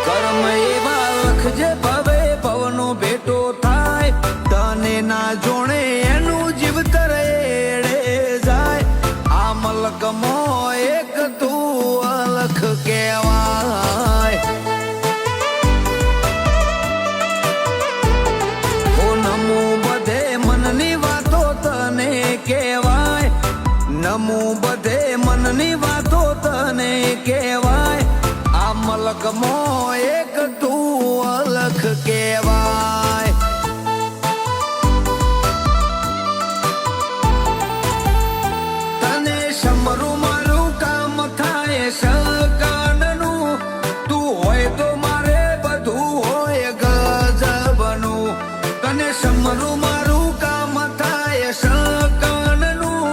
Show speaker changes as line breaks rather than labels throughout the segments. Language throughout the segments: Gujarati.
કર્મ એવા લખજે ભવે ભવનો ભેટો થાય તને ના જોણે એનું જીવતર એડે જાય આ મલકમો એક તું અલખ કહેવાય ઓ નમો બધે મનની વાતો તને કહેવાય નમો બધે મનની વાતો તને કહેવાય આ મલકમો એક તું અલખ કહેવાય તને સમરું મારું કામ થાય સકાનનું તું હોય તો મારે બધું હોય ગજબનું તને સમરું મારું કામ થાય સકાનનું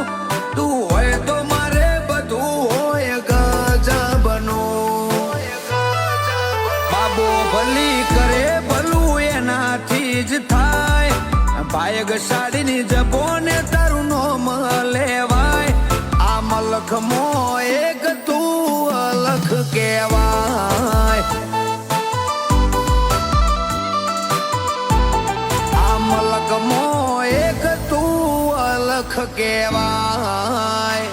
તું હોય તો મારે બધું હોય ગજબનું બાબો ભલી કરે ભલું એનાથી જ થાય ભાયગ સાડીની જબોને તારું નોમ લેવાય આ મલકમો એક તું અલખ કહેવાય આ મલકમો એક તું અલખ કહેવાય